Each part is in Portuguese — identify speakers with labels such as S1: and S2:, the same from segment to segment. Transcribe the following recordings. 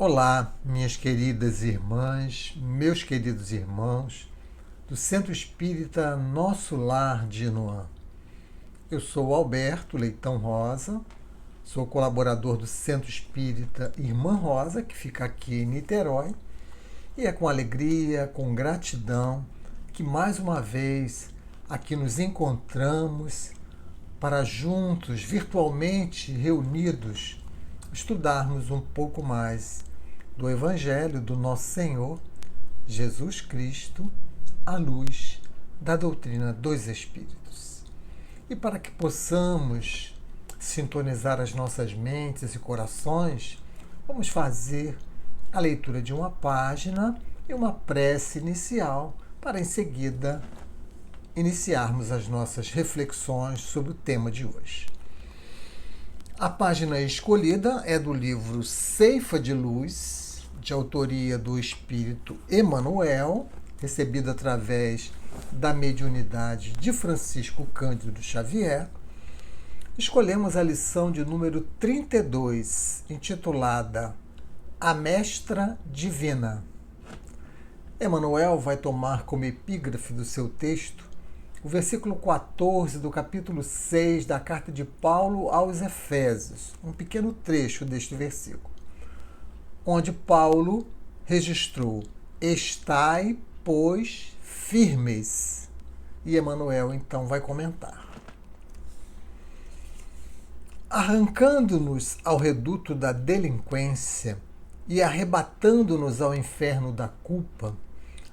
S1: Olá, minhas queridas irmãs, meus queridos irmãos do Centro Espírita Nosso Lar de Inoã. Eu sou Alberto Leitão Rosa, sou colaborador do Centro Espírita Irmã Rosa, que fica aqui em Niterói, e é com alegria, com gratidão, que mais uma vez aqui nos encontramos para juntos, virtualmente reunidos, estudarmos um pouco mais do Evangelho do nosso Senhor Jesus Cristo, à luz da doutrina dos Espíritos. E para que possamos sintonizar as nossas mentes e corações, vamos fazer a leitura de uma página e uma prece inicial para em seguida iniciarmos as nossas reflexões sobre o tema de hoje. A página escolhida é do livro Ceifa de Luz, de autoria do Espírito Emmanuel, recebido através da mediunidade de Francisco Cândido Xavier. Escolhemos a lição de número 32, intitulada A Mestra Divina. Emmanuel vai tomar como epígrafe do seu texto o versículo 14 do capítulo 6 da carta de Paulo aos Efésios, um pequeno trecho deste versículo, onde Paulo registrou: estai, pois, firmes. E Emmanuel então vai comentar. Arrancando-nos ao reduto da delinquência e arrebatando-nos ao inferno da culpa,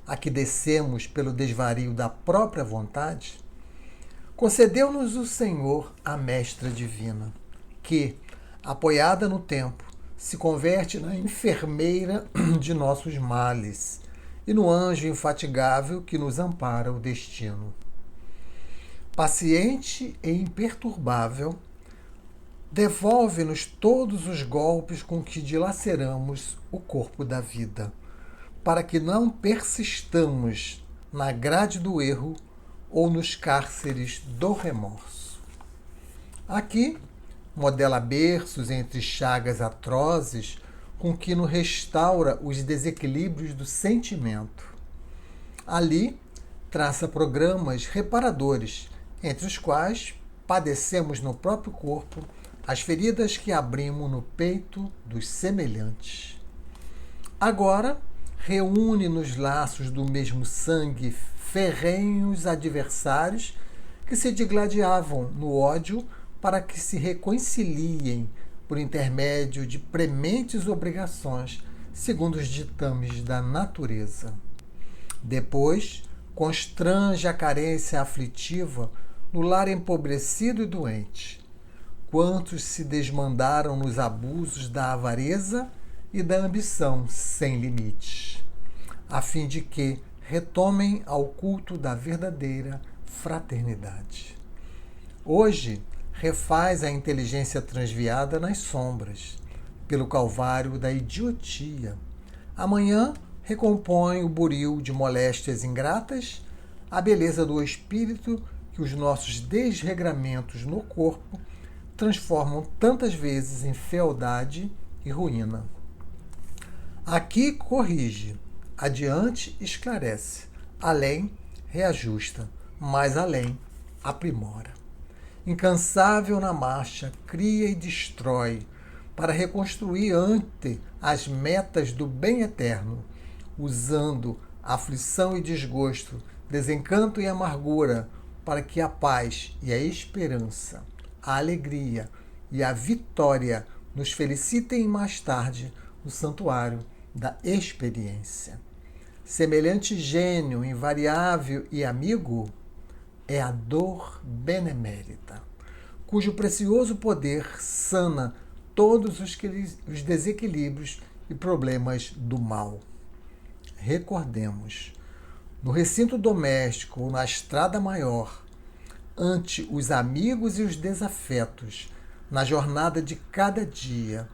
S1: a que descemos pelo desvario da própria vontade, concedeu-nos o Senhor a Mestra Divina, que, apoiada no tempo, se converte na enfermeira de nossos males e no anjo infatigável que nos ampara o destino. Paciente e imperturbável, devolve-nos todos os golpes com que dilaceramos o corpo da vida, para que não persistamos na grade do erro ou nos cárceres do remorso. Aqui, modela berços entre chagas atrozes com que nos restaura os desequilíbrios do sentimento. Ali, traça programas reparadores, entre os quais padecemos no próprio corpo as feridas que abrimos no peito dos semelhantes. Agora, reúne nos laços do mesmo sangue ferrenhos adversários que se digladiavam no ódio para que se reconciliem por intermédio de prementes obrigações, segundo os ditames da natureza. Depois, constrange a carência aflitiva no lar empobrecido e doente. Quantos se desmandaram nos abusos da avareza e da ambição sem limites, a fim de que retomem ao culto da verdadeira fraternidade. Hoje, refaz a inteligência transviada nas sombras, pelo calvário da idiotia. Amanhã, recompõe o buril de moléstias ingratas, a beleza do espírito que os nossos desregramentos no corpo transformam tantas vezes em fealdade e ruína. Aqui corrige, adiante esclarece, além reajusta, mais além aprimora. Incansável na marcha, cria e destrói, para reconstruir ante as metas do bem eterno, usando aflição e desgosto, desencanto e amargura, para que a paz e a esperança, a alegria e a vitória nos felicitem mais tarde no santuário da experiência. Semelhante gênio invariável e amigo é a dor benemérita, cujo precioso poder sana todos os desequilíbrios e problemas do mal. Recordemos, no recinto doméstico ou na estrada maior, ante os amigos e os desafetos, na jornada de cada dia,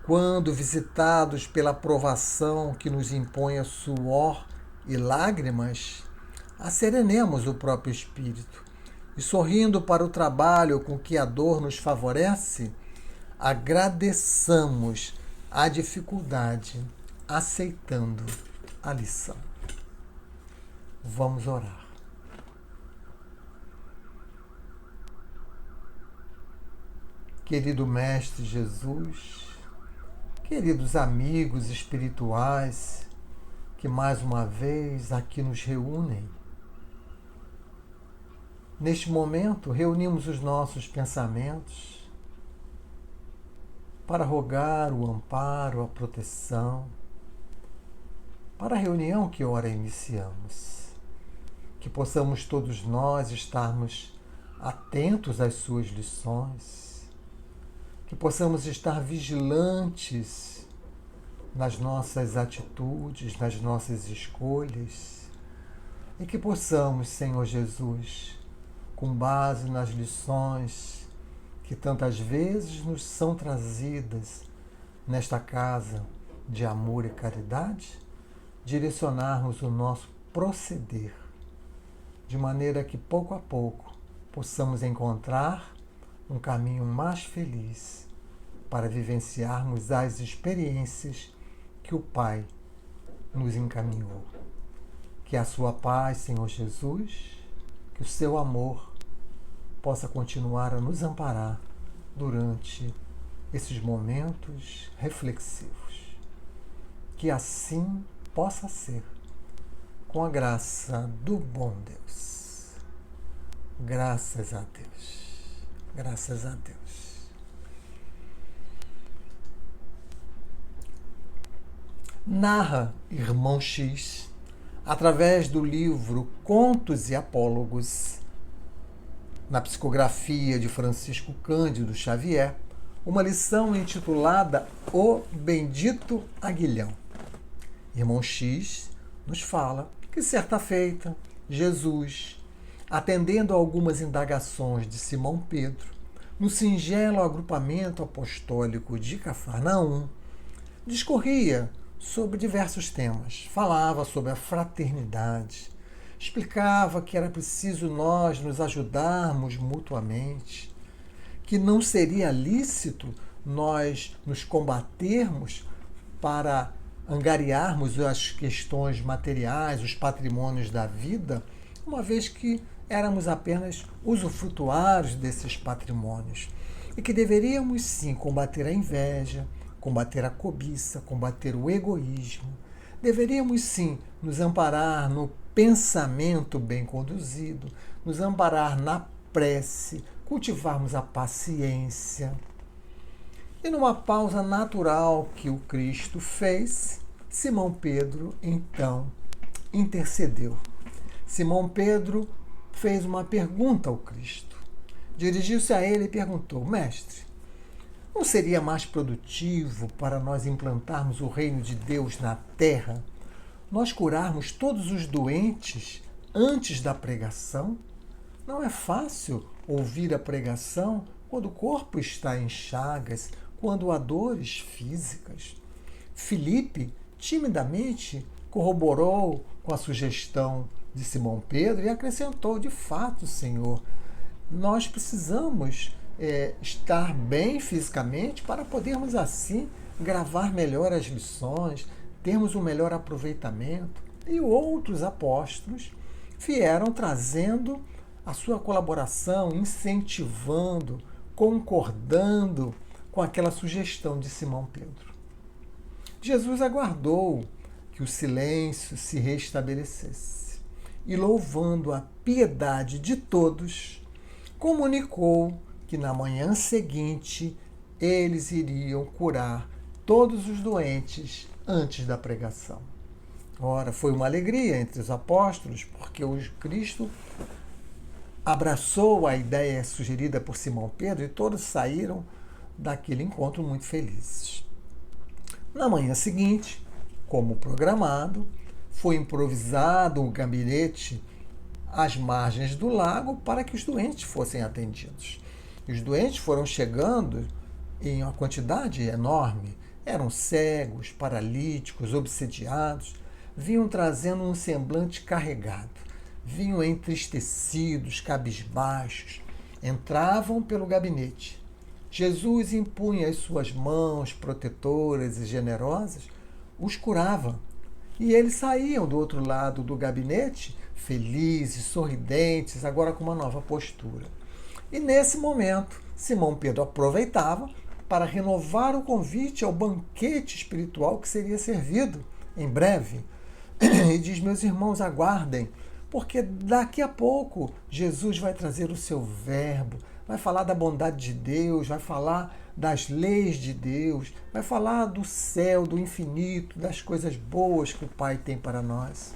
S1: quando visitados pela provação que nos impõe suor e lágrimas, asserenemos o próprio espírito e, sorrindo para o trabalho com que a dor nos favorece, agradeçamos a dificuldade, aceitando a lição. Vamos orar. Querido Mestre Jesus, queridos amigos espirituais que mais uma vez aqui nos reúnem, neste momento reunimos os nossos pensamentos para rogar o amparo, a proteção, para a reunião que ora iniciamos, que possamos todos nós estarmos atentos às suas lições, que possamos estar vigilantes nas nossas atitudes, nas nossas escolhas, e que possamos, Senhor Jesus, com base nas lições que tantas vezes nos são trazidas nesta casa de amor e caridade, direcionarmos o nosso proceder, de maneira que pouco a pouco possamos encontrar um caminho mais feliz para vivenciarmos as experiências que o Pai nos encaminhou. Que a sua paz, Senhor Jesus, que o seu amor possa continuar a nos amparar durante esses momentos reflexivos. Que assim possa ser, com a graça do bom Deus. Graças a Deus. Graças a Deus. Narra Irmão X, através do livro Contos e Apólogos, na psicografia de Francisco Cândido Xavier, uma lição intitulada O Bendito Aguilhão. Irmão X nos fala que, certa feita, Jesus, atendendo a algumas indagações de Simão Pedro, no singelo agrupamento apostólico de Cafarnaum, discorria sobre diversos temas. Falava sobre a fraternidade, explicava que era preciso nós nos ajudarmos mutuamente, que não seria lícito nós nos combatermos para angariarmos as questões materiais, os patrimônios da vida, uma vez que éramos apenas usufrutuários desses patrimônios. E que deveríamos sim combater a inveja, combater a cobiça, combater o egoísmo. Deveríamos sim nos amparar no pensamento bem conduzido, nos amparar na prece, cultivarmos a paciência. E numa pausa natural que o Cristo fez, Simão Pedro então intercedeu. Simão Pedro fez uma pergunta ao Cristo. Dirigiu-se a ele e perguntou: Mestre, não seria mais produtivo para nós implantarmos o reino de Deus na terra, nós curarmos todos os doentes antes da pregação? Não é fácil ouvir a pregação quando o corpo está em chagas, quando há dores físicas. Filipe timidamente corroborou com a sugestão de Simão Pedro e acrescentou: de fato, Senhor, nós precisamos estar bem fisicamente para podermos assim gravar melhor as lições, termos um melhor aproveitamento. E outros apóstolos vieram trazendo a sua colaboração, incentivando, concordando com aquela sugestão de Simão Pedro. Jesus aguardou que o silêncio se restabelecesse e, louvando a piedade de todos, comunicou que na manhã seguinte eles iriam curar todos os doentes antes da pregação. Ora, foi uma alegria entre os apóstolos, porque o Cristo abraçou a ideia sugerida por Simão Pedro e todos saíram daquele encontro muito felizes. Na manhã seguinte, como programado, foi improvisado um gabinete às margens do lago para que os doentes fossem atendidos. E os doentes foram chegando em uma quantidade enorme. Eram cegos, paralíticos, obsediados, vinham trazendo um semblante carregado, vinham entristecidos, cabisbaixos, entravam pelo gabinete, Jesus impunha as suas mãos protetoras e generosas, os curava. E eles saíam do outro lado do gabinete, felizes, sorridentes, agora com uma nova postura. E nesse momento, Simão Pedro aproveitava para renovar o convite ao banquete espiritual que seria servido em breve. E diz: meus irmãos, aguardem, porque daqui a pouco Jesus vai trazer o seu verbo, vai falar da bondade de Deus, vai falar das leis de Deus, vai falar do céu, do infinito, das coisas boas que o Pai tem para nós.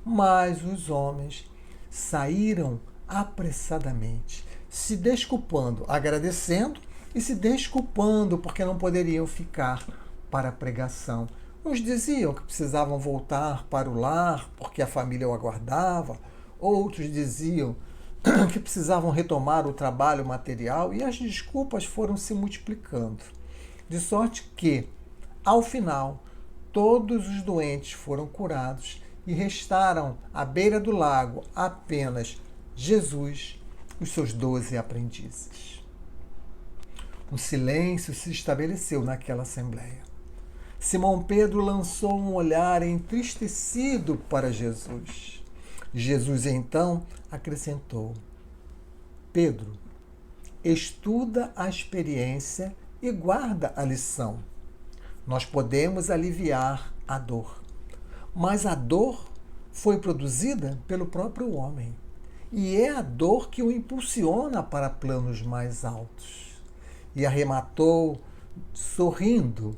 S1: Mas os homens saíram apressadamente, se desculpando, agradecendo e se desculpando porque não poderiam ficar para a pregação. Uns diziam que precisavam voltar para o lar porque a família o aguardava, outros diziam que precisavam retomar o trabalho material, e as desculpas foram se multiplicando. De sorte que, ao final, todos os doentes foram curados e restaram à beira do lago apenas Jesus e os seus 12 aprendizes. Um silêncio se estabeleceu naquela assembleia. Simão Pedro lançou um olhar entristecido para Jesus. Jesus então acrescentou: Pedro, estuda a experiência e guarda a lição. Nós podemos aliviar a dor, mas a dor foi produzida pelo próprio homem. E é a dor que o impulsiona para planos mais altos. E arrematou, sorrindo,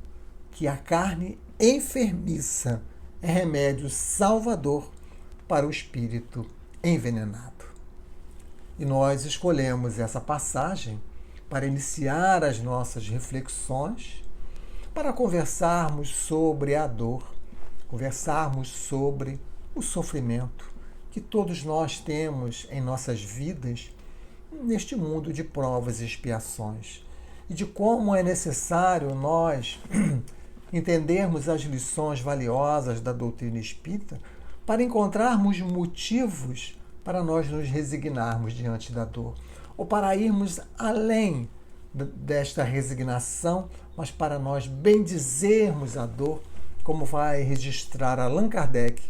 S1: que a carne enfermiça é remédio salvador para o espírito envenenado. E nós escolhemos essa passagem para iniciar as nossas reflexões, para conversarmos sobre a dor, conversarmos sobre o sofrimento que todos nós temos em nossas vidas neste mundo de provas e expiações, e de como é necessário nós entendermos as lições valiosas da doutrina espírita para encontrarmos motivos para nós nos resignarmos diante da dor, ou para irmos além desta resignação, mas para nós bendizermos a dor, como vai registrar Allan Kardec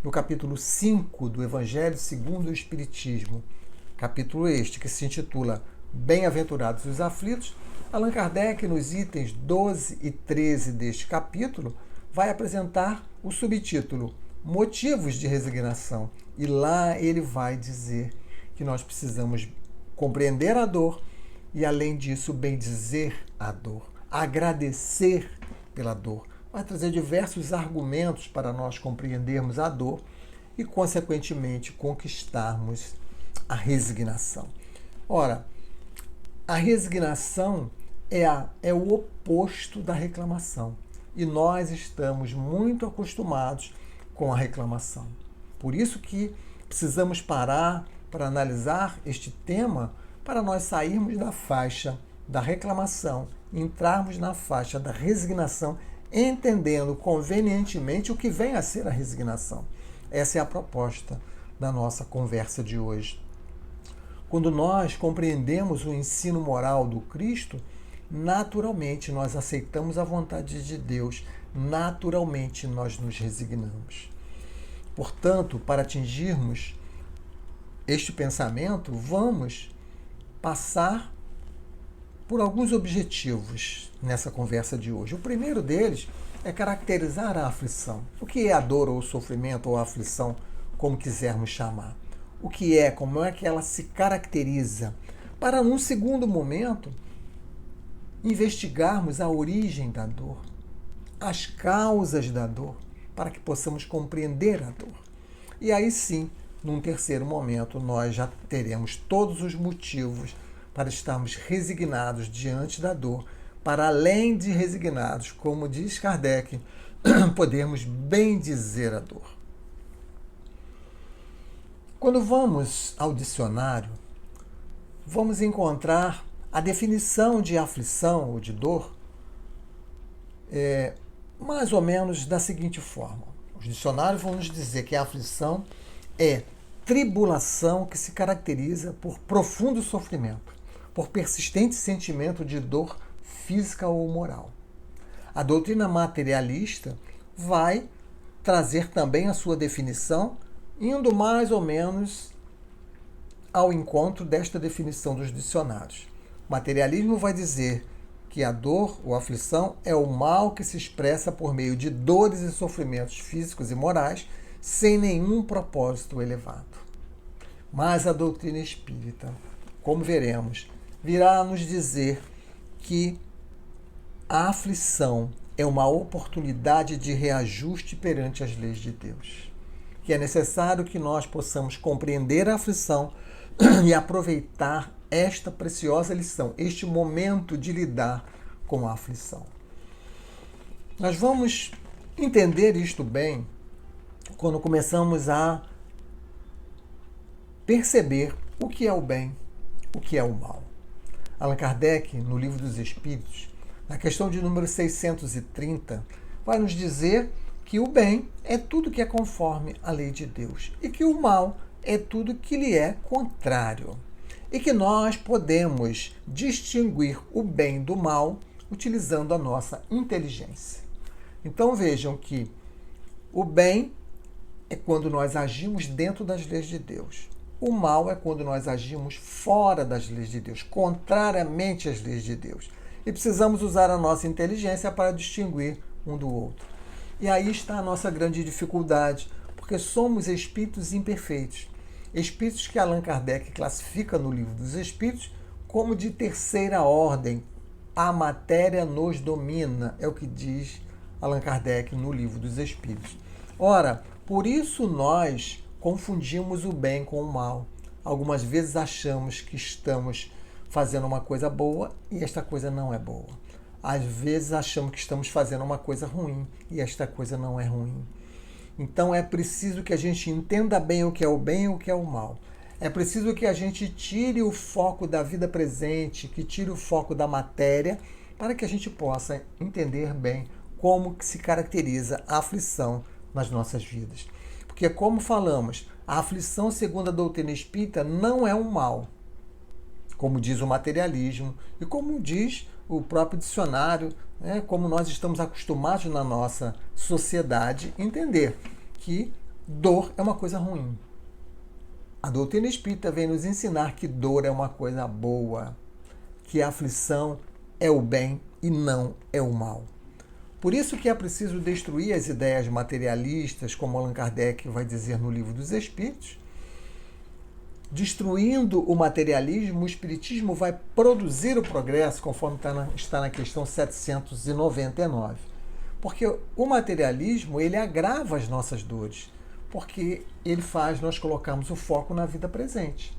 S1: no capítulo 5 do Evangelho segundo o Espiritismo, capítulo este que se intitula Bem-aventurados os aflitos. Allan Kardec, nos itens 12 e 13 deste capítulo, vai apresentar o subtítulo Motivos de Resignação. E lá ele vai dizer que nós precisamos compreender a dor e, além disso, bendizer a dor, agradecer pela dor. Vai trazer diversos argumentos para nós compreendermos a dor e, consequentemente, conquistarmos a resignação. Ora, a resignação é o oposto da reclamação. E nós estamos muito acostumados com a reclamação. Por isso que precisamos parar para analisar este tema, para nós sairmos da faixa da reclamação, entrarmos na faixa da resignação, entendendo convenientemente o que vem a ser a resignação. Essa é a proposta da nossa conversa de hoje. Quando nós compreendemos o ensino moral do Cristo, naturalmente nós aceitamos a vontade de Deus, naturalmente nós nos resignamos. Portanto, para atingirmos este pensamento, vamos passar por alguns objetivos nessa conversa de hoje. O primeiro deles é caracterizar a aflição. O que é a dor ou o sofrimento ou a aflição, como quisermos chamar? O que é, como é que ela se caracteriza? Para, num segundo momento, investigarmos a origem da dor, as causas da dor, para que possamos compreender a dor. E aí sim, num terceiro momento, nós já teremos todos os motivos para estarmos resignados diante da dor, para além de resignados, como diz Kardec, podermos bendizer a dor. Quando vamos ao dicionário, vamos encontrar a definição de aflição ou de dor mais ou menos da seguinte forma. Os dicionários vão nos dizer que a aflição é tribulação que se caracteriza por profundo sofrimento, por persistente sentimento de dor física ou moral. A doutrina materialista vai trazer também a sua definição, indo mais ou menos ao encontro desta definição dos dicionários. O materialismo vai dizer que a dor ou aflição é o mal que se expressa por meio de dores e sofrimentos físicos e morais, sem nenhum propósito elevado. Mas a doutrina espírita, como veremos, virá nos dizer que a aflição é uma oportunidade de reajuste perante as leis de Deus. Que é necessário que nós possamos compreender a aflição e aproveitar esta preciosa lição, este momento de lidar com a aflição. Nós vamos entender isto bem quando começamos a perceber o que é o bem, o que é o mal. Allan Kardec, no Livro dos Espíritos, na questão de número 630, vai nos dizer que o bem é tudo que é conforme a lei de Deus e que o mal é tudo que lhe é contrário. E que nós podemos distinguir o bem do mal utilizando a nossa inteligência. Então vejam que o bem é quando nós agimos dentro das leis de Deus. O mal é quando nós agimos fora das leis de Deus, contrariamente às leis de Deus. E precisamos usar a nossa inteligência para distinguir um do outro. E aí está a nossa grande dificuldade, porque somos espíritos imperfeitos. Espíritos que Allan Kardec classifica no Livro dos Espíritos como de terceira ordem. A matéria nos domina, é o que diz Allan Kardec no Livro dos Espíritos. Ora, por isso nós confundimos o bem com o mal. Algumas vezes achamos que estamos fazendo uma coisa boa e esta coisa não é boa. Às vezes achamos que estamos fazendo uma coisa ruim e esta coisa não é ruim. Então é preciso que a gente entenda bem o que é o bem e o que é o mal. É preciso que a gente tire o foco da vida presente, que tire o foco da matéria, para que a gente possa entender bem como que se caracteriza a aflição nas nossas vidas. Porque, como falamos, a aflição, segundo a doutrina espírita, não é um mal, como diz o materialismo e como diz o próprio dicionário, né, como nós estamos acostumados na nossa sociedade entender que dor é uma coisa ruim. A doutrina espírita vem nos ensinar que dor é uma coisa boa, que a aflição é o bem e não é o mal. Por isso que é preciso destruir as ideias materialistas, como Allan Kardec vai dizer no Livro dos Espíritos. Destruindo o materialismo, o espiritismo vai produzir o progresso, conforme está na questão 799. Porque o materialismo, ele agrava as nossas dores, porque ele faz nós colocarmos o foco na vida presente.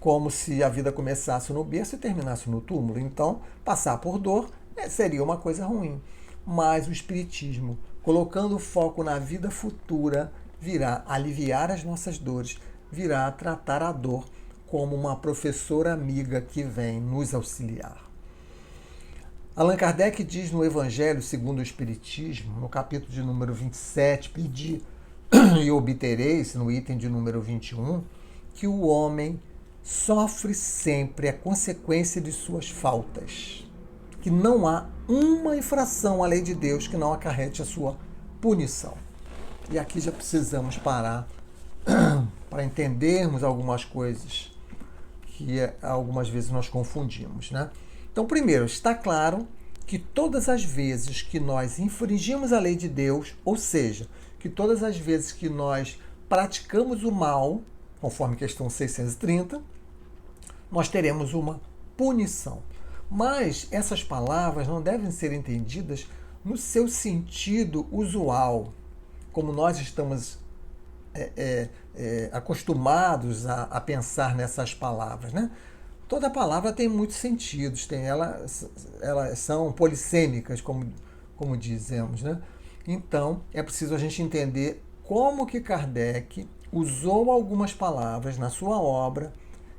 S1: Como se a vida começasse no berço e terminasse no túmulo. Então, passar por dor seria uma coisa ruim. Mas o espiritismo, colocando o foco na vida futura, virá aliviar as nossas dores, virá tratar a dor como uma professora amiga que vem nos auxiliar. Allan Kardec diz no Evangelho segundo o Espiritismo, no capítulo de número 27, pedi e obtereis, no item de número 21, que o homem sofre sempre a consequência de suas faltas, que não há uma infração à lei de Deus que não acarrete a sua punição. E aqui já precisamos parar para entendermos algumas coisas que algumas vezes nós confundimos, né? Então, primeiro, está claro que todas as vezes que nós infringimos a lei de Deus, ou seja, que todas as vezes que nós praticamos o mal, conforme questão 630, nós teremos uma punição. Mas essas palavras não devem ser entendidas no seu sentido usual, como nós estamos acostumados a pensar nessas palavras, né? Toda palavra tem muitos sentidos, elas são polissêmicas, como dizemos, né? Então, é preciso a gente entender como que Kardec usou algumas palavras na sua obra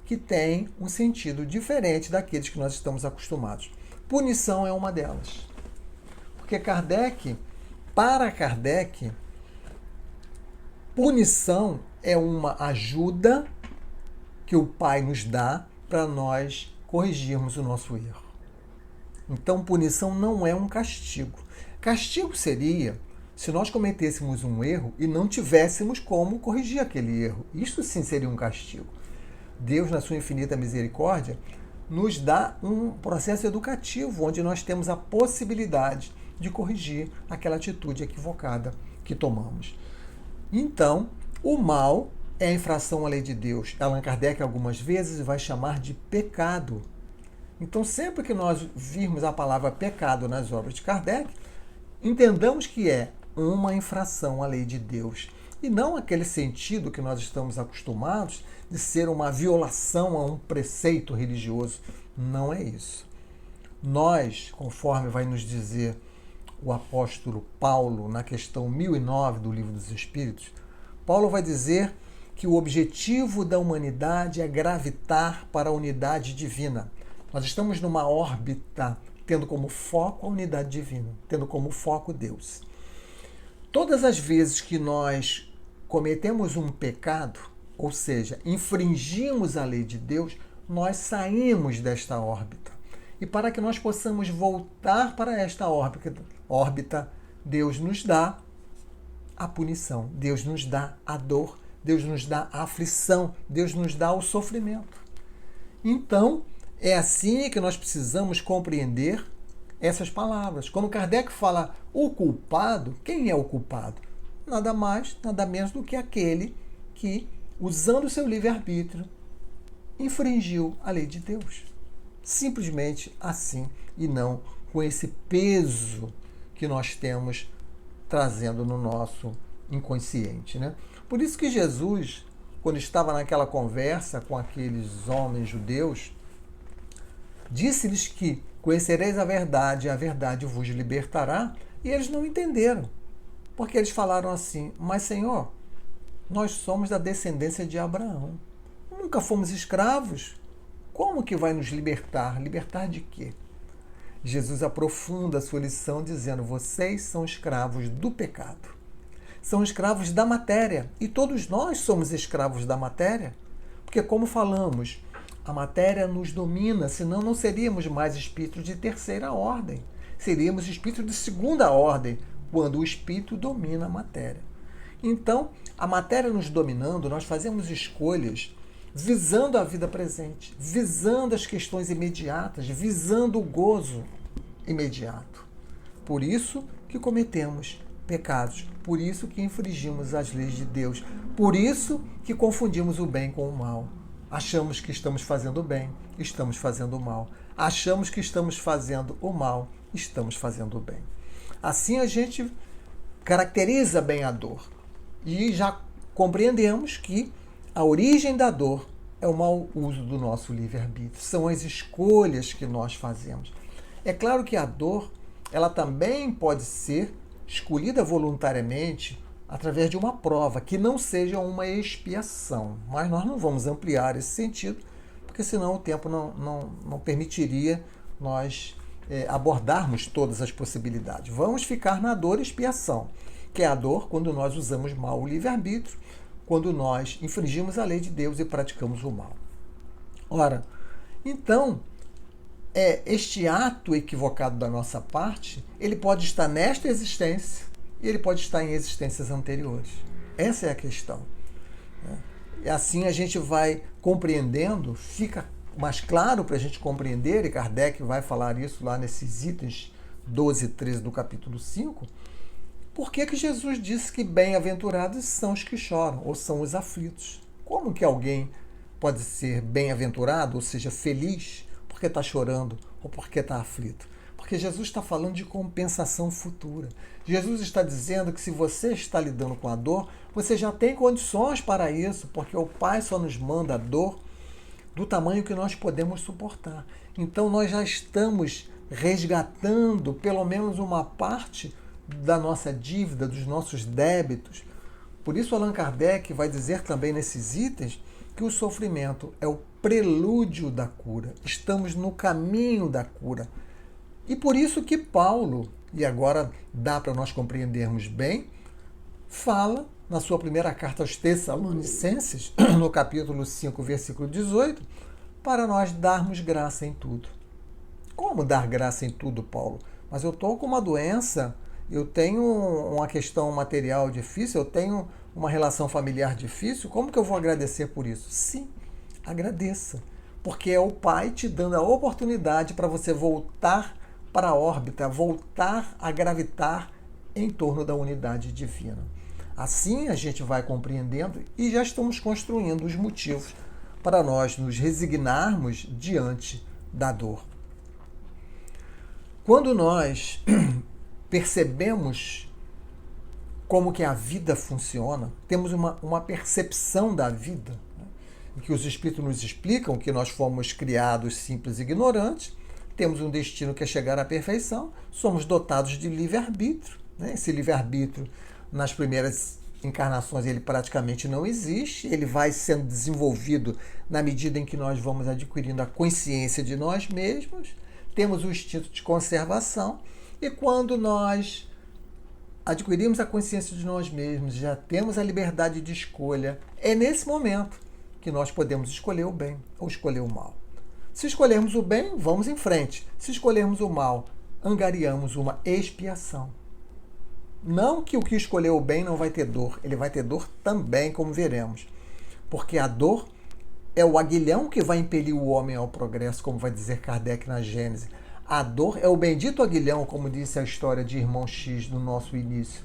S1: que tem um sentido diferente daqueles que nós estamos acostumados. Punição é uma delas. Porque para Kardec, punição é uma ajuda que o Pai nos dá para nós corrigirmos o nosso erro. Então, punição não é um castigo. Castigo seria se nós cometêssemos um erro e não tivéssemos como corrigir aquele erro. Isso sim seria um castigo. Deus, na sua infinita misericórdia, nos dá um processo educativo onde nós temos a possibilidade de corrigir aquela atitude equivocada que tomamos. Então, o mal é a infração à lei de Deus. Allan Kardec algumas vezes vai chamar de pecado. Então, sempre que nós virmos a palavra pecado nas obras de Kardec, entendamos que é uma infração à lei de Deus. E não aquele sentido que nós estamos acostumados de ser uma violação a um preceito religioso. Não é isso. Nós, conforme vai nos dizer o apóstolo Paulo na questão 1009 do Livro dos Espíritos, Paulo vai dizer que o objetivo da humanidade é gravitar para a unidade divina. Nós estamos numa órbita tendo como foco a unidade divina, tendo como foco Deus. Todas as vezes que nós cometemos um pecado, ou seja, infringimos a lei de Deus, nós saímos desta órbita. E para que nós possamos voltar para esta órbita, Deus nos dá a punição, Deus nos dá a dor, Deus nos dá a aflição, Deus nos dá o sofrimento. Então, é assim que nós precisamos compreender essas palavras. Quando Kardec fala o culpado, quem é o culpado? Nada mais, nada menos do que aquele que, usando o seu livre-arbítrio, infringiu a lei de Deus. Simplesmente assim, e não com esse peso que nós temos trazendo no nosso inconsciente, né? Por isso que Jesus, quando estava naquela conversa com aqueles homens judeus, disse-lhes que conhecereis a verdade vos libertará, e eles não entenderam, porque eles falaram assim: mas Senhor, nós somos da descendência de Abraão, nunca fomos escravos, como que vai nos libertar? Libertar de quê? Jesus aprofunda a sua lição dizendo: vocês são escravos do pecado, são escravos da matéria, e todos nós somos escravos da matéria, porque, como falamos, a matéria nos domina, senão não seríamos mais espíritos de terceira ordem, seríamos espíritos de segunda ordem, quando o espírito domina a matéria. Então, a matéria nos dominando, nós fazemos escolhas visando a vida presente, visando as questões imediatas, visando o gozo imediato. Por isso que cometemos pecados, por isso que infringimos as leis de Deus, por isso que confundimos o bem com o mal. Achamos que estamos fazendo o bem, estamos fazendo o mal. Achamos que estamos fazendo o mal, estamos fazendo o bem. Assim a gente caracteriza bem a dor. E já compreendemos que a origem da dor é o mau uso do nosso livre-arbítrio. São as escolhas que nós fazemos. É claro que a dor, ela também pode ser escolhida voluntariamente através de uma prova, que não seja uma expiação. Mas nós não vamos ampliar esse sentido, porque senão o tempo não permitiria nós abordarmos todas as possibilidades. Vamos ficar na dor e expiação, que é a dor quando nós usamos mal o livre-arbítrio, quando nós infringimos a lei de Deus e praticamos o mal. Ora, então, este ato equivocado da nossa parte, ele pode estar nesta existência e ele pode estar em existências anteriores. Essa é a questão. E assim a gente vai compreendendo, fica mais claro para a gente compreender, e Kardec vai falar isso lá nesses itens 12 e 13 do capítulo 5, por que Jesus disse que bem-aventurados são os que choram, ou são os aflitos? Como que alguém pode ser bem-aventurado, ou seja, feliz, porque está chorando ou porque está aflito? Porque Jesus está falando de compensação futura. Jesus está dizendo que se você está lidando com a dor, você já tem condições para isso, porque o Pai só nos manda a dor do tamanho que nós podemos suportar. Então nós já estamos resgatando pelo menos uma parte da nossa dívida, dos nossos débitos. Por isso Allan Kardec vai dizer também nesses itens que o sofrimento é o prelúdio da cura. Estamos no caminho da cura. E por isso que Paulo, e agora dá para nós compreendermos bem, fala na sua primeira carta aos Tessalonicenses, no capítulo 5, versículo 18, para nós darmos graça em tudo. Como dar graça em tudo, Paulo? Mas eu estou com uma doença, eu tenho uma questão material difícil, eu tenho uma relação familiar difícil, como que eu vou agradecer por isso? Sim, agradeça. Porque é o Pai te dando a oportunidade para você voltar para a órbita, voltar a gravitar em torno da unidade divina. Assim a gente vai compreendendo e já estamos construindo os motivos para nós nos resignarmos diante da dor. Quando nós percebemos como que a vida funciona, temos uma percepção da vida, né, em que os Espíritos nos explicam que nós fomos criados simples e ignorantes, temos um destino que é chegar à perfeição, somos dotados de livre-arbítrio. Né? Esse livre-arbítrio, nas primeiras encarnações, ele praticamente não existe, ele vai sendo desenvolvido na medida em que nós vamos adquirindo a consciência de nós mesmos, temos o instinto de conservação, e quando nós adquirimos a consciência de nós mesmos, já temos a liberdade de escolha, é nesse momento que nós podemos escolher o bem ou escolher o mal. Se escolhermos o bem, vamos em frente. Se escolhermos o mal, angariamos uma expiação. Não que o que escolheu o bem não vai ter dor, ele vai ter dor também, como veremos. Porque a dor é o aguilhão que vai impelir o homem ao progresso, como vai dizer Kardec na Gênese. A dor é o bendito aguilhão, como disse a história de Irmão X no nosso início.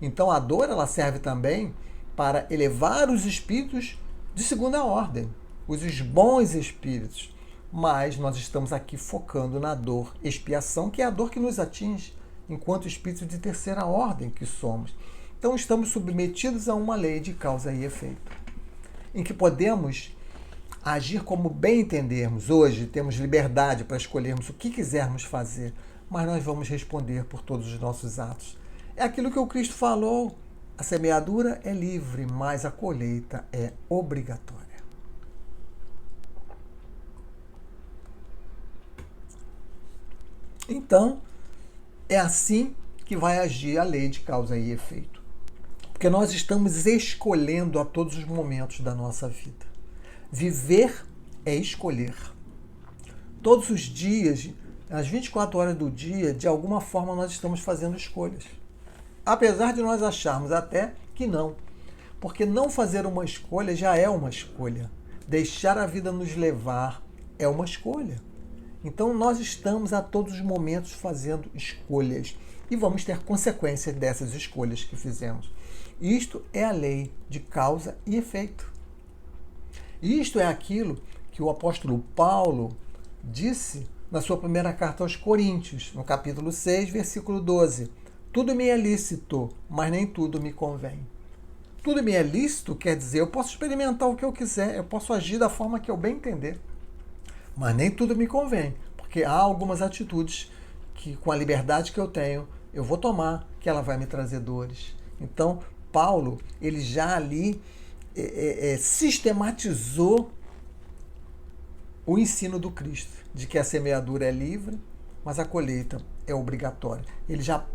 S1: Então a dor ela serve também para elevar os espíritos de segunda ordem, os bons espíritos. Mas nós estamos aqui focando na dor, expiação, que é a dor que nos atinge, enquanto espíritos de terceira ordem que somos. Então estamos submetidos a uma lei de causa e efeito, em que podemos agir como bem entendermos. Hoje temos liberdade para escolhermos o que quisermos fazer, mas nós vamos responder por todos os nossos atos. É aquilo que o Cristo falou, a semeadura é livre, mas a colheita é obrigatória. Então, é assim que vai agir a lei de causa e efeito. Porque nós estamos escolhendo a todos os momentos da nossa vida. Viver é escolher. Todos os dias, às 24 horas do dia, de alguma forma nós estamos fazendo escolhas. Apesar de nós acharmos até que não. Porque não fazer uma escolha já é uma escolha. Deixar a vida nos levar é uma escolha. Então nós estamos a todos os momentos fazendo escolhas e vamos ter consequências dessas escolhas que fizemos. Isto é a lei de causa e efeito. Isto é aquilo que o apóstolo Paulo disse na sua primeira carta aos Coríntios, no capítulo 6, versículo 12. Tudo me é lícito, mas nem tudo me convém. Tudo me é lícito quer dizer, eu posso experimentar o que eu quiser, eu posso agir da forma que eu bem entender. Mas nem tudo me convém, porque há algumas atitudes que, com a liberdade que eu tenho, eu vou tomar, que ela vai me trazer dores. Então, Paulo, ele já ali sistematizou o ensino do Cristo, de que a semeadura é livre, mas a colheita é obrigatória. Ele já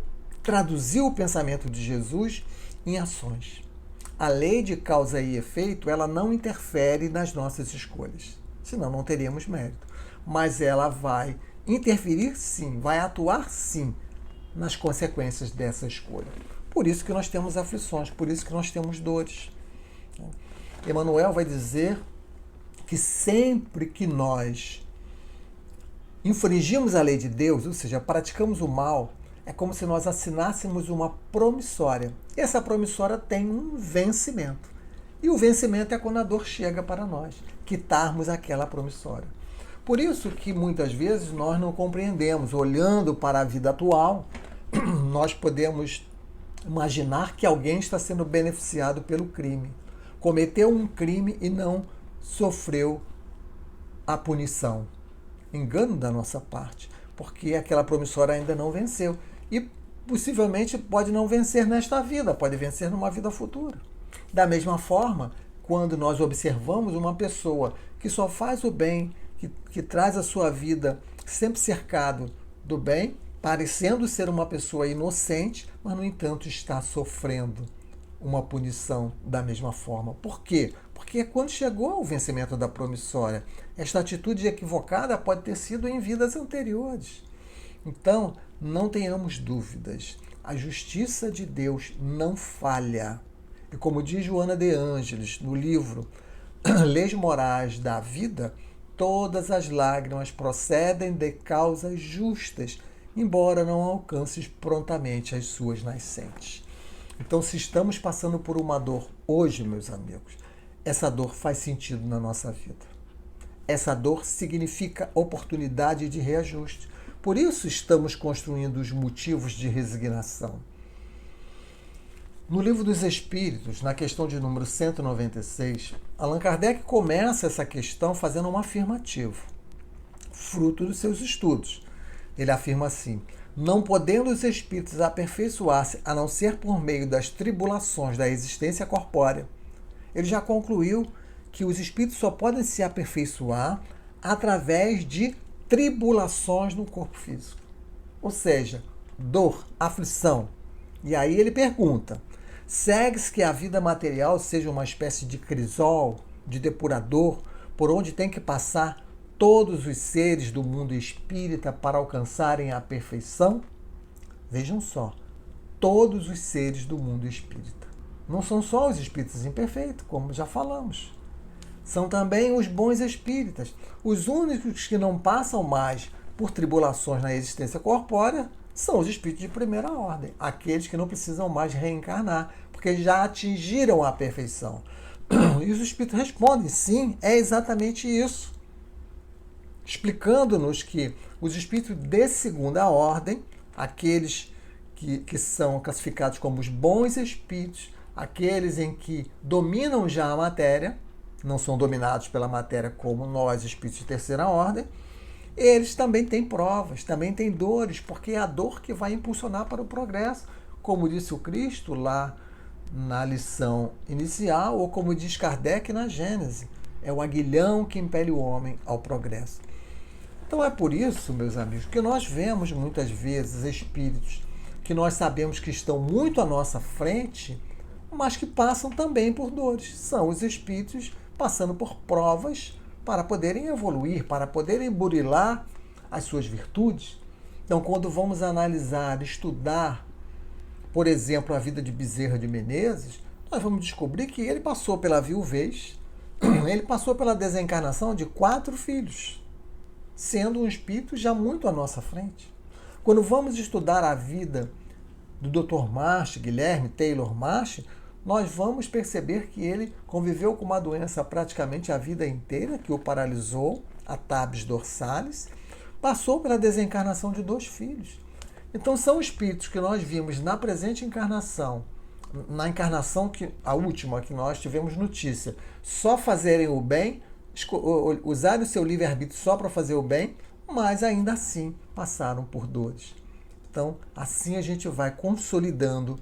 S1: traduziu o pensamento de Jesus em ações. A lei de causa e efeito, ela não interfere nas nossas escolhas, senão não teríamos mérito. Mas ela vai interferir sim, vai atuar sim nas consequências dessa escolha. Por isso que nós temos aflições, por isso que nós temos dores. Emmanuel vai dizer que sempre que nós infringimos a lei de Deus, ou seja, praticamos o mal, é como se nós assinássemos uma promissória. E essa promissória tem um vencimento. E o vencimento é quando a dor chega para nós, quitarmos aquela promissória. Por isso que muitas vezes nós não compreendemos. Olhando para a vida atual, nós podemos imaginar que alguém está sendo beneficiado pelo crime. Cometeu um crime e não sofreu a punição. Engano da nossa parte, porque aquela promissória ainda não venceu. E possivelmente pode não vencer nesta vida, pode vencer numa vida futura. Da mesma forma, quando nós observamos uma pessoa que só faz o bem, que traz a sua vida sempre cercado do bem, parecendo ser uma pessoa inocente, mas, no entanto, está sofrendo uma punição da mesma forma. Por quê? Porque porque quando chegou ao vencimento da promissória, esta atitude equivocada pode ter sido em vidas anteriores. Então, não tenhamos dúvidas. A justiça de Deus não falha. E como diz Joana de Ângeles no livro Leis Morais da Vida, todas as lágrimas procedem de causas justas, embora não alcances prontamente as suas nascentes. Então, se estamos passando por uma dor hoje, meus amigos, essa dor faz sentido na nossa vida. Essa dor significa oportunidade de reajuste. Por isso estamos construindo os motivos de resignação. No Livro dos Espíritos, na questão de número 196, Allan Kardec começa essa questão fazendo um afirmativo, fruto dos seus estudos. Ele afirma assim: não podendo os espíritos aperfeiçoar-se a não ser por meio das tribulações da existência corpórea. Ele já concluiu que os espíritos só podem se aperfeiçoar através de tribulações no corpo físico. Ou seja, dor, aflição. E aí ele pergunta: segue-se que a vida material seja uma espécie de crisol, de depurador, por onde tem que passar todos os seres do mundo espírita para alcançarem a perfeição? Vejam só, todos os seres do mundo espírita. Não são só os espíritos imperfeitos, como já falamos. São também os bons espíritas. Os únicos que não passam mais por tribulações na existência corpórea são os espíritos de primeira ordem, aqueles que não precisam mais reencarnar, porque já atingiram a perfeição. E os espíritos respondem: sim, é exatamente isso. Explicando-nos que os espíritos de segunda ordem, aqueles que são classificados como os bons espíritos, aqueles em que dominam já a matéria, não são dominados pela matéria como nós, espíritos de terceira ordem, eles também têm provas, também têm dores, porque é a dor que vai impulsionar para o progresso, como disse o Cristo lá na lição inicial, ou como diz Kardec na Gênese, é o aguilhão que impele o homem ao progresso. Então é por isso, meus amigos, que nós vemos muitas vezes espíritos que nós sabemos que estão muito à nossa frente, mas que passam também por dores. São os espíritos passando por provas para poderem evoluir, para poderem burilar as suas virtudes. Então, quando vamos analisar, estudar, por exemplo, a vida de Bezerra de Menezes, nós vamos descobrir que ele passou pela viuvez, ele passou pela desencarnação de 4 filhos, sendo um espírito já muito à nossa frente. Quando vamos estudar a vida do Dr. Marsh, Guilherme Taylor Marsh, nós vamos perceber que ele conviveu com uma doença praticamente a vida inteira, que o paralisou, a tabes dorsalis, passou pela desencarnação de 2 filhos. Então são espíritos que nós vimos na presente encarnação, na encarnação a última que nós tivemos notícia, só fazerem o bem, usarem o seu livre-arbítrio só para fazer o bem, mas ainda assim passaram por dores. Então, assim a gente vai consolidando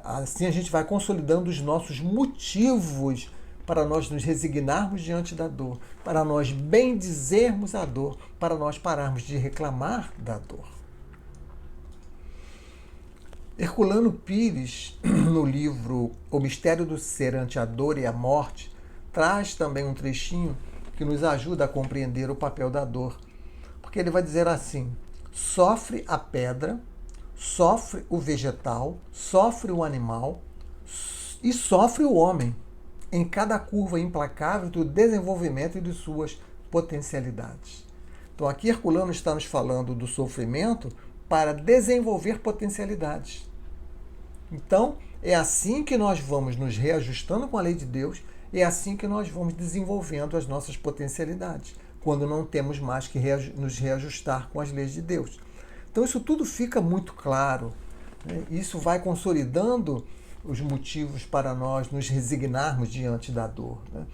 S1: assim a gente vai consolidando os nossos motivos para nós nos resignarmos diante da dor, para nós bendizermos a dor, para nós pararmos de reclamar da dor. Herculano Pires, no livro O Mistério do Ser ante a Dor e a Morte, traz também um trechinho que nos ajuda a compreender o papel da dor. Porque ele vai dizer assim: sofre a pedra, sofre o vegetal, sofre o animal e sofre o homem, em cada curva implacável do desenvolvimento e de suas potencialidades. Então aqui Herculano está nos falando do sofrimento para desenvolver potencialidades. Então é assim que nós vamos nos reajustando com a lei de Deus, é assim que nós vamos desenvolvendo as nossas potencialidades, quando não temos mais que nos reajustar com as leis de Deus. Então isso tudo fica muito claro, né? Isso vai consolidando os motivos para nós nos resignarmos diante da dor, né?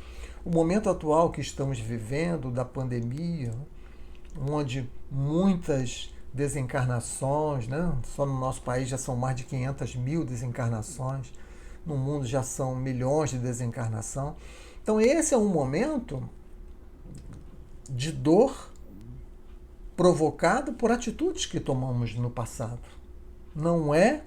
S1: O momento atual que estamos vivendo, da pandemia, onde muitas desencarnações, né? Só no nosso país já são mais de 500 mil desencarnações, no mundo já são milhões de desencarnação. Então esse é um momento de dor provocado por atitudes que tomamos no passado. Não é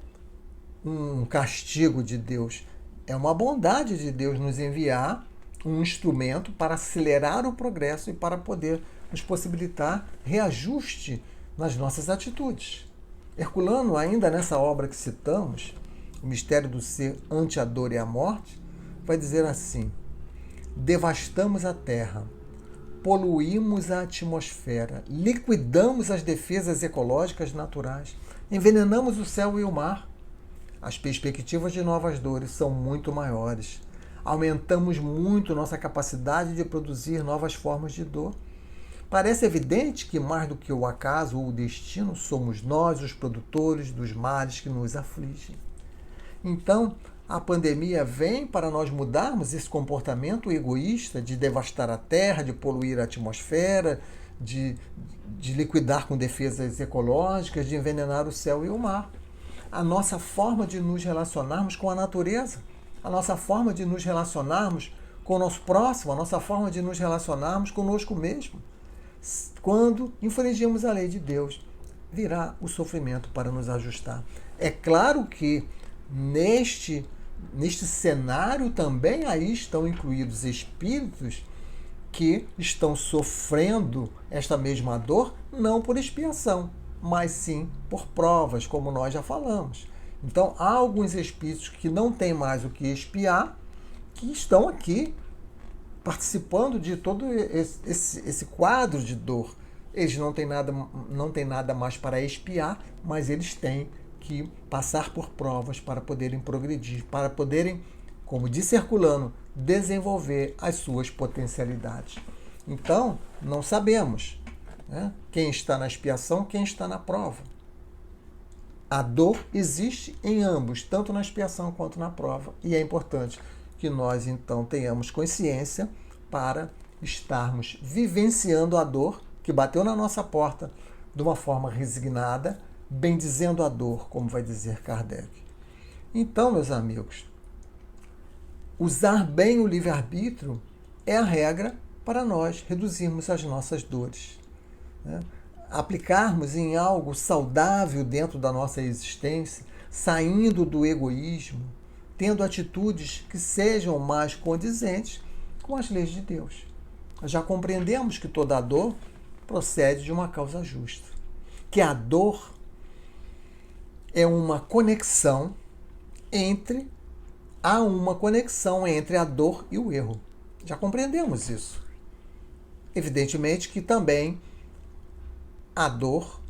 S1: um castigo de Deus, É uma bondade de Deus nos enviar um instrumento para acelerar o progresso e para poder nos possibilitar reajuste nas nossas atitudes. Herculano, ainda nessa obra que citamos, O Mistério do Ser ante a Dor e a Morte, vai dizer assim: devastamos a terra, poluímos a atmosfera, liquidamos as defesas ecológicas naturais, envenenamos o céu e o mar. As perspectivas de novas dores são muito maiores. Aumentamos muito nossa capacidade de produzir novas formas de dor. Parece evidente que, mais do que o acaso ou o destino, somos nós os produtores dos males que nos afligem. Então, a pandemia vem para nós mudarmos esse comportamento egoísta de devastar a terra, de poluir a atmosfera, de liquidar com defesas ecológicas, de envenenar o céu e o mar. A nossa forma de nos relacionarmos com a natureza, a nossa forma de nos relacionarmos com o nosso próximo, a nossa forma de nos relacionarmos conosco mesmo. Quando infringimos a lei de Deus, virá o sofrimento para nos ajustar. É claro que neste cenário também aí estão incluídos espíritos que estão sofrendo esta mesma dor, não por expiação, mas sim por provas, como nós já falamos. Então, há alguns espíritos que não têm mais o que expiar, que estão aqui participando de todo esse quadro de dor. Eles não têm nada mais para expiar, mas eles têm que passar por provas para poderem progredir, para poderem, como disse Herculano, desenvolver as suas potencialidades. Então, não sabemos, né, quem está na expiação, quem está na prova. A dor existe em ambos, tanto na expiação quanto na prova, e é importante que nós, então, tenhamos consciência para estarmos vivenciando a dor que bateu na nossa porta de uma forma resignada, bendizendo a dor, como vai dizer Kardec. Então, meus amigos, usar bem o livre-arbítrio é a regra para nós reduzirmos as nossas dores, né? Aplicarmos em algo saudável dentro da nossa existência, saindo do egoísmo, tendo atitudes que sejam mais condizentes com as leis de Deus. Já compreendemos que toda dor procede de uma causa justa, que a dor é uma conexão há uma conexão entre a dor e o erro. Já compreendemos isso. Evidentemente que também a dor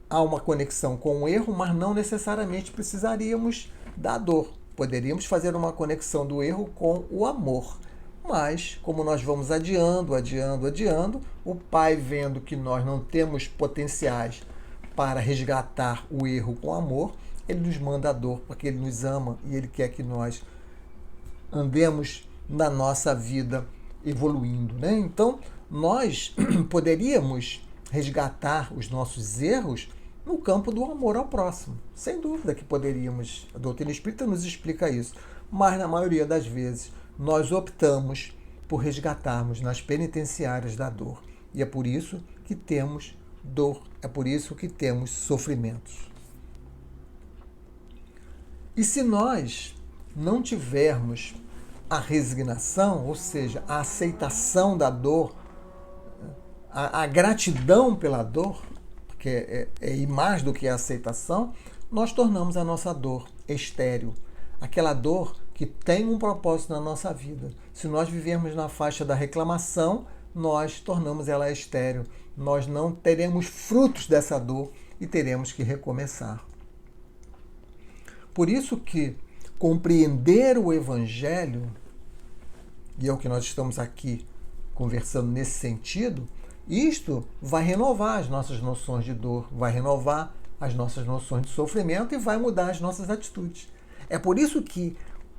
S1: há uma conexão com o erro, mas não necessariamente precisaríamos da dor. Poderíamos fazer uma conexão do erro com o amor. Mas, como nós vamos adiando, o Pai, vendo que nós não temos potenciais para resgatar o erro com amor, ele nos manda a dor, porque ele nos ama e ele quer que nós andemos na nossa vida evoluindo, né? Então, nós poderíamos resgatar os nossos erros no campo do amor ao próximo. Sem dúvida que poderíamos. A doutrina espírita nos explica isso. Mas, na maioria das vezes, nós optamos por resgatarmos nas penitenciárias da dor. E é por isso que temos dor, é por isso que temos sofrimentos. E se nós não tivermos a resignação, ou seja, a aceitação da dor, a gratidão pela dor, porque é ir mais do que a aceitação, nós tornamos a nossa dor estéril. Aquela dor que tem um propósito na nossa vida. Se nós vivermos na faixa da reclamação, nós tornamos ela estéril. Nós não teremos frutos dessa dor e teremos que recomeçar. Por isso que compreender o Evangelho, e é o que nós estamos aqui conversando nesse sentido, isto vai renovar as nossas noções de dor, vai renovar as nossas noções de sofrimento e vai mudar as nossas atitudes. É por isso que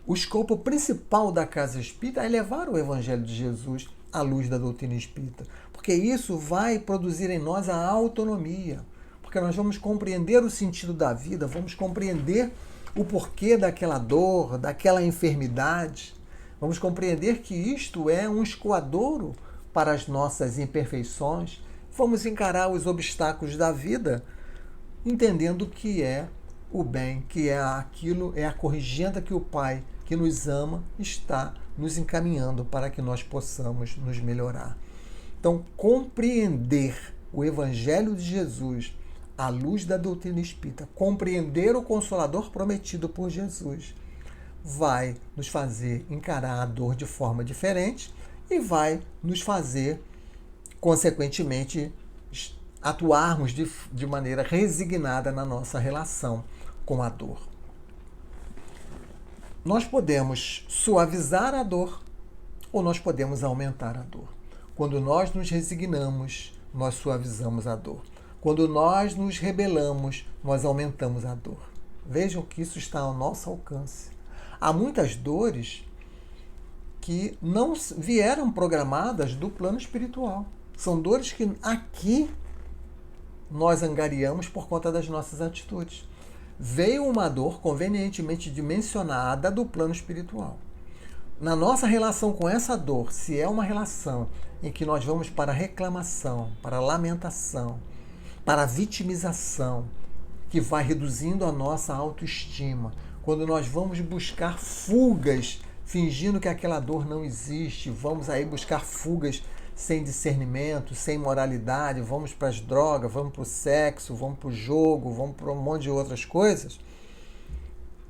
S1: o escopo principal da Casa Espírita é levar o Evangelho de Jesus à luz da doutrina espírita, porque isso vai produzir em nós a autonomia, porque nós vamos compreender o sentido da vida, vamos compreender o porquê daquela dor, daquela enfermidade, vamos compreender que isto é um escoadouro para as nossas imperfeições, vamos encarar os obstáculos da vida entendendo que é o bem, que é aquilo, é a corrigenda que o Pai, que nos ama, está nos encaminhando para que nós possamos nos melhorar. Então, compreender o Evangelho de Jesus à luz da doutrina espírita, compreender o Consolador prometido por Jesus, vai nos fazer encarar a dor de forma diferente e vai nos fazer, consequentemente, atuarmos de maneira resignada na nossa relação com a dor. Nós podemos suavizar a dor ou nós podemos aumentar a dor. Quando nós nos resignamos, nós suavizamos a dor. Quando nós nos rebelamos, nós aumentamos a dor. Vejam que isso está ao nosso alcance. Há muitas dores que não vieram programadas do plano espiritual. São dores que aqui nós angariamos por conta das nossas atitudes. Veio uma dor convenientemente dimensionada do plano espiritual. Na nossa relação com essa dor, se é uma relação em que nós vamos para a reclamação, para a lamentação, para a vitimização, que vai reduzindo a nossa autoestima, quando nós vamos buscar fugas, fingindo que aquela dor não existe, vamos aí buscar fugas sem discernimento, sem moralidade, vamos para as drogas, vamos para o sexo, vamos para o jogo, vamos para um monte de outras coisas,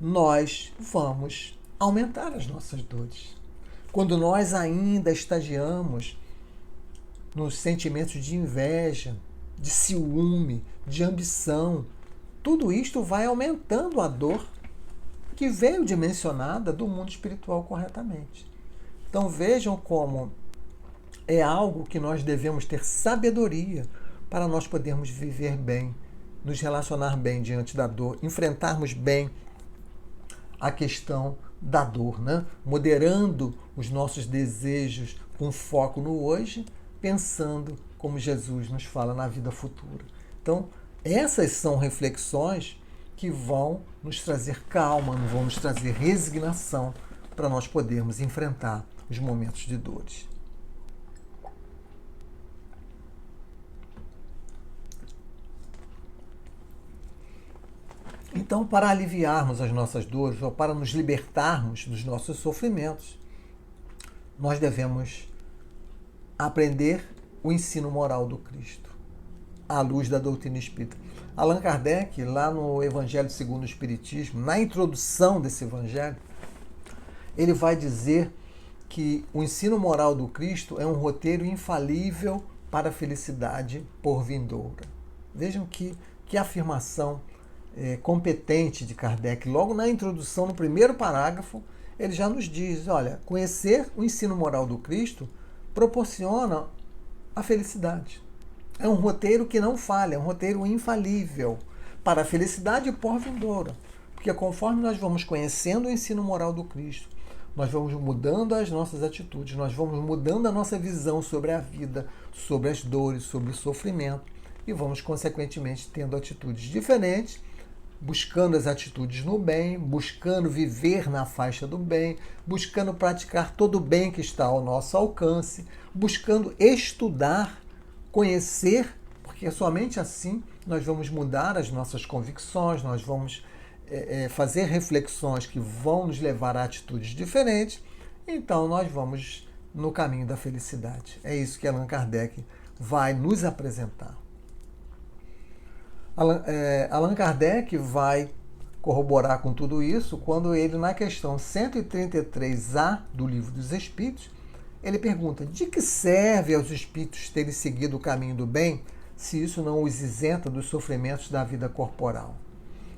S1: nós vamos aumentar as nossas dores. Quando nós ainda estagiamos nos sentimentos de inveja, de ciúme, de ambição, tudo isto vai aumentando a dor que veio dimensionada do mundo espiritual corretamente. Então vejam como é algo que nós devemos ter sabedoria para nós podermos viver bem, nos relacionar bem diante da dor, enfrentarmos bem a questão da dor, né? Moderando os nossos desejos com foco no hoje, pensando como Jesus nos fala na vida futura. Então, essas são reflexões que vão nos trazer calma, vão nos trazer resignação para nós podermos enfrentar os momentos de dores. Então, para aliviarmos as nossas dores ou para nos libertarmos dos nossos sofrimentos, nós devemos aprender o ensino moral do Cristo, à luz da doutrina espírita. Allan Kardec, lá no Evangelho segundo o Espiritismo, na introdução desse Evangelho, ele vai dizer que o ensino moral do Cristo é um roteiro infalível para a felicidade por vindoura. Vejam que afirmação competente de Kardec. Logo na introdução, no primeiro parágrafo, ele já nos diz, olha, conhecer o ensino moral do Cristo proporciona a felicidade. É um roteiro que não falha, é um roteiro infalível para a felicidade por vindoura. Porque conforme nós vamos conhecendo o ensino moral do Cristo, nós vamos mudando as nossas atitudes, nós vamos mudando a nossa visão sobre a vida, sobre as dores, sobre o sofrimento e vamos, consequentemente, tendo atitudes diferentes, buscando as atitudes no bem, buscando viver na faixa do bem, buscando praticar todo o bem que está ao nosso alcance, buscando estudar, conhecer, porque somente assim nós vamos mudar as nossas convicções, nós vamos fazer reflexões que vão nos levar a atitudes diferentes, então nós vamos no caminho da felicidade. É isso que Allan Kardec vai nos apresentar. Allan Kardec vai corroborar com tudo isso quando ele, na questão 133A do Livro dos Espíritos, ele pergunta: de que serve aos espíritos terem seguido o caminho do bem se isso não os isenta dos sofrimentos da vida corporal?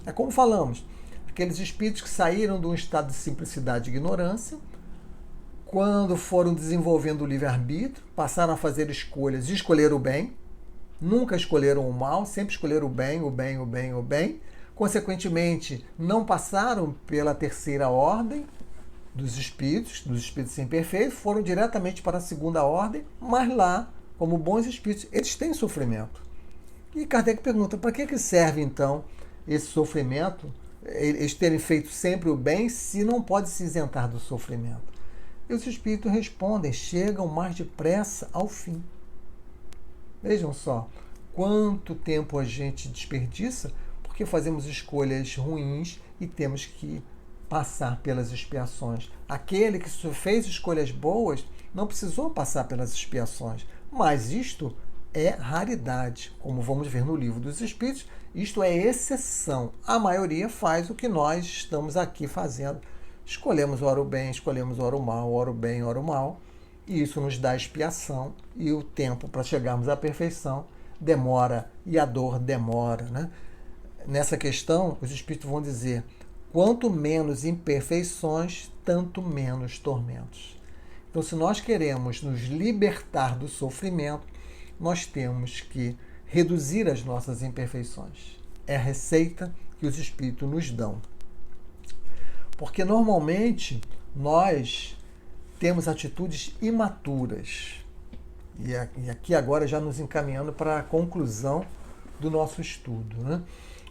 S1: É como falamos, aqueles espíritos que saíram de um estado de simplicidade e ignorância, quando foram desenvolvendo o livre-arbítrio, passaram a fazer escolhas e escolheram o bem, nunca escolheram o mal, sempre escolheram o bem, o bem, o bem, o bem. Consequentemente, não passaram pela terceira ordem dos espíritos imperfeitos, foram diretamente para a segunda ordem, mas lá, como bons espíritos, eles têm sofrimento. E Kardec pergunta, para que serve então esse sofrimento, eles terem feito sempre o bem, se não pode se isentar do sofrimento? E os espíritos respondem, chegam mais depressa ao fim. Vejam só, quanto tempo a gente desperdiça porque fazemos escolhas ruins e temos que passar pelas expiações. Aquele que fez escolhas boas não precisou passar pelas expiações, mas isto é raridade, como vamos ver no Livro dos Espíritos, isto é exceção. A maioria faz o que nós estamos aqui fazendo. Escolhemos ora o bem, escolhemos ora o mal, ora o bem, ora o mal, e isso nos dá expiação, e o tempo para chegarmos à perfeição demora, e a dor demora, né? Nessa questão, os Espíritos vão dizer: quanto menos imperfeições, tanto menos tormentos. Então, se nós queremos nos libertar do sofrimento, nós temos que reduzir as nossas imperfeições. É a receita que os Espíritos nos dão. Porque normalmente nós temos atitudes imaturas. E aqui agora já nos encaminhando para a conclusão do nosso estudo, né?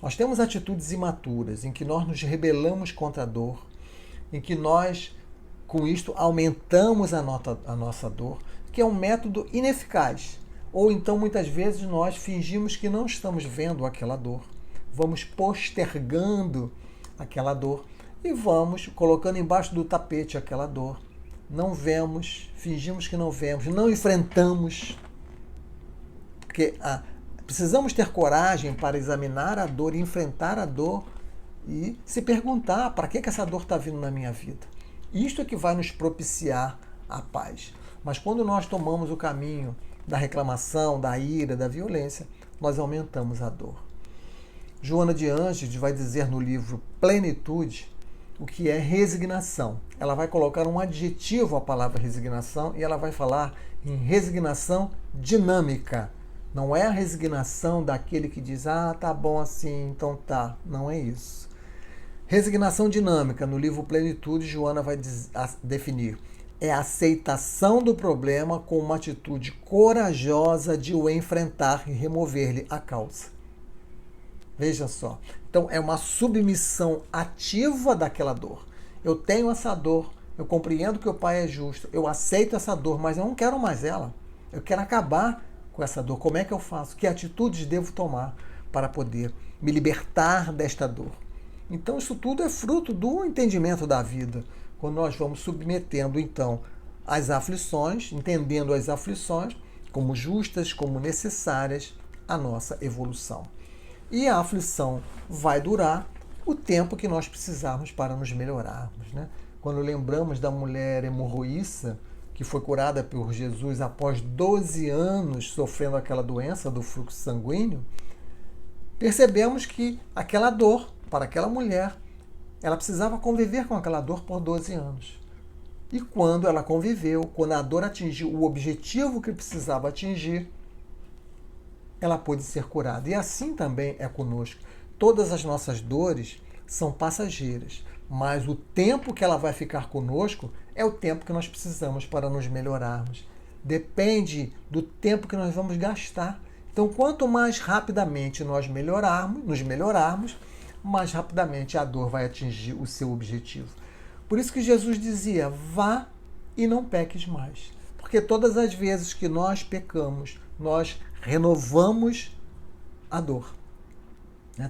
S1: Nós temos atitudes imaturas, em que nós nos rebelamos contra a dor, em que nós, com isto, aumentamos a nossa dor, que é um método ineficaz. Ou então, muitas vezes, nós fingimos que não estamos vendo aquela dor. Vamos postergando aquela dor e vamos colocando embaixo do tapete aquela dor. Não vemos, fingimos que não vemos, não enfrentamos. Porque precisamos ter coragem para examinar a dor, enfrentar a dor e se perguntar: para que essa dor está vindo na minha vida? Isto é que vai nos propiciar a paz. Mas quando nós tomamos o caminho da reclamação, da ira, da violência, nós aumentamos a dor. Joana de Ângeles vai dizer no livro Plenitude o que é resignação. Ela vai colocar um adjetivo à palavra resignação e ela vai falar em resignação dinâmica. Não é a resignação daquele que diz: tá bom assim, então tá. Não é isso. Resignação dinâmica, no livro Plenitude, Joana vai definir: é a aceitação do problema com uma atitude corajosa de o enfrentar e remover-lhe a causa. Veja só. Então, é uma submissão ativa daquela dor. Eu tenho essa dor, eu compreendo que o Pai é justo, eu aceito essa dor, mas eu não quero mais ela. Eu quero acabar com essa dor. Como é que eu faço? Que atitudes devo tomar para poder me libertar desta dor? Então, isso tudo é fruto do entendimento da vida. Quando nós vamos submetendo, então, as aflições, entendendo as aflições como justas, como necessárias à nossa evolução. E a aflição vai durar o tempo que nós precisarmos para nos melhorarmos, né? Quando lembramos da mulher hemorroíça, que foi curada por Jesus após 12 anos sofrendo aquela doença do fluxo sanguíneo, percebemos que aquela dor, para aquela mulher, ela precisava conviver com aquela dor por 12 anos. E quando ela conviveu, quando a dor atingiu o objetivo que precisava atingir, ela pôde ser curada. E assim também é conosco. Todas as nossas dores são passageiras, mas o tempo que ela vai ficar conosco é o tempo que nós precisamos para nos melhorarmos. Depende do tempo que nós vamos gastar. Então, quanto mais rapidamente nós nos melhorarmos, mais rapidamente a dor vai atingir o seu objetivo. Por isso que Jesus dizia: vá e não peques mais. Porque todas as vezes que nós pecamos, nós renovamos a dor.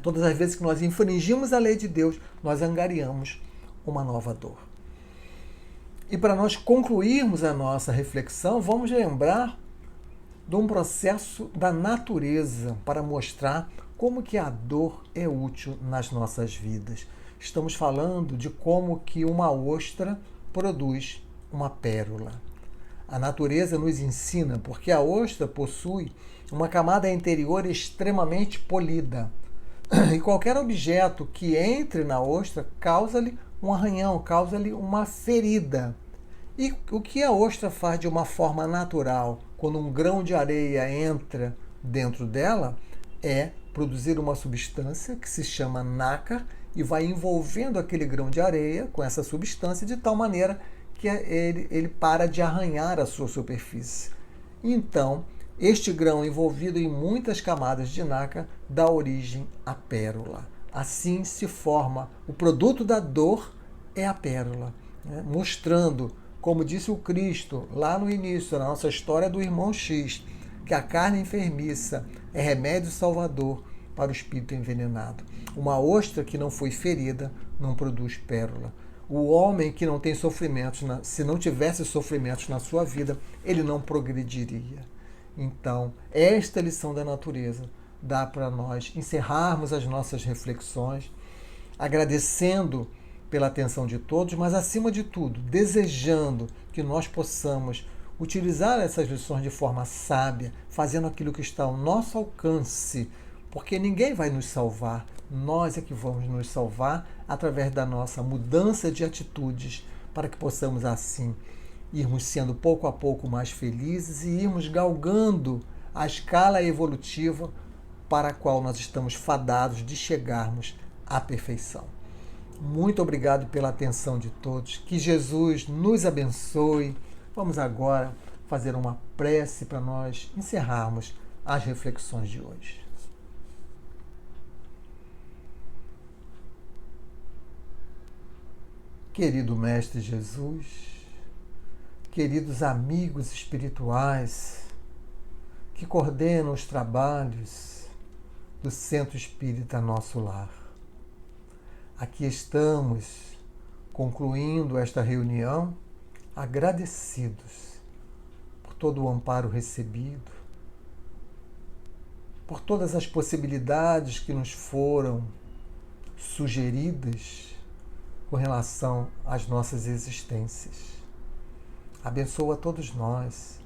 S1: Todas as vezes que nós infringimos a lei de Deus, nós angariamos uma nova dor. E para nós concluirmos a nossa reflexão, vamos lembrar de um processo da natureza para mostrar como que a dor é útil nas nossas vidas. Estamos falando de como que uma ostra produz uma pérola. A natureza nos ensina, porque a ostra possui uma camada interior extremamente polida. E qualquer objeto que entre na ostra causa-lhe um arranhão, causa-lhe uma ferida. E o que a ostra faz de uma forma natural, quando um grão de areia entra dentro dela, é produzir uma substância que se chama nácar e vai envolvendo aquele grão de areia com essa substância de tal maneira que ele para de arranhar a sua superfície. Então, este grão envolvido em muitas camadas de nácar dá origem à pérola. Assim se forma o produto da dor, é a pérola, né? Mostrando, como disse o Cristo lá no início, na nossa história do irmão X, que a carne enfermiça é remédio salvador para o espírito envenenado. Uma ostra que não foi ferida não produz pérola. O homem que não tem sofrimentos, se não tivesse sofrimentos na sua vida, ele não progrediria. Então, esta lição da natureza dá para nós encerrarmos as nossas reflexões, agradecendo pela atenção de todos, mas acima de tudo, desejando que nós possamos utilizar essas lições de forma sábia, fazendo aquilo que está ao nosso alcance, porque ninguém vai nos salvar, nós é que vamos nos salvar através da nossa mudança de atitudes, para que possamos assim irmos sendo pouco a pouco mais felizes e irmos galgando a escala evolutiva para a qual nós estamos fadados de chegarmos à perfeição. Muito obrigado pela atenção de todos. Que Jesus nos abençoe. Vamos agora fazer uma prece para nós encerrarmos as reflexões de hoje. Querido Mestre Jesus, queridos amigos espirituais que coordenam os trabalhos do Centro Espírita Nosso Lar, aqui estamos concluindo esta reunião agradecidos por todo o amparo recebido, por todas as possibilidades que nos foram sugeridas com relação às nossas existências. Abençoa todos nós,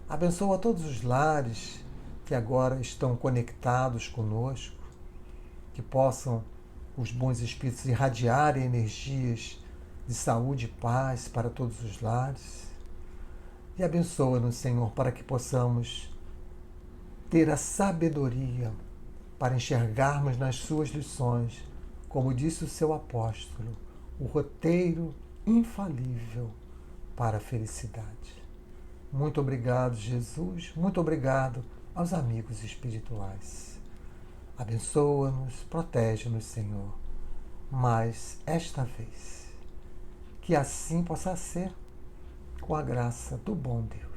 S1: abençoa todos os lares que agora estão conectados conosco, que possam os bons espíritos irradiarem energias de saúde e paz para todos os lares. E abençoa-nos, Senhor, para que possamos ter a sabedoria para enxergarmos nas suas lições, como disse o seu apóstolo, o roteiro infalível para a felicidade. Muito obrigado, Jesus. Muito obrigado aos amigos espirituais. Abençoa-nos, protege-nos, Senhor. Mas esta vez, que assim possa ser, com a graça do bom Deus.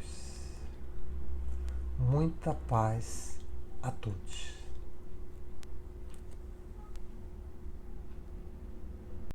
S1: Muita paz a todos.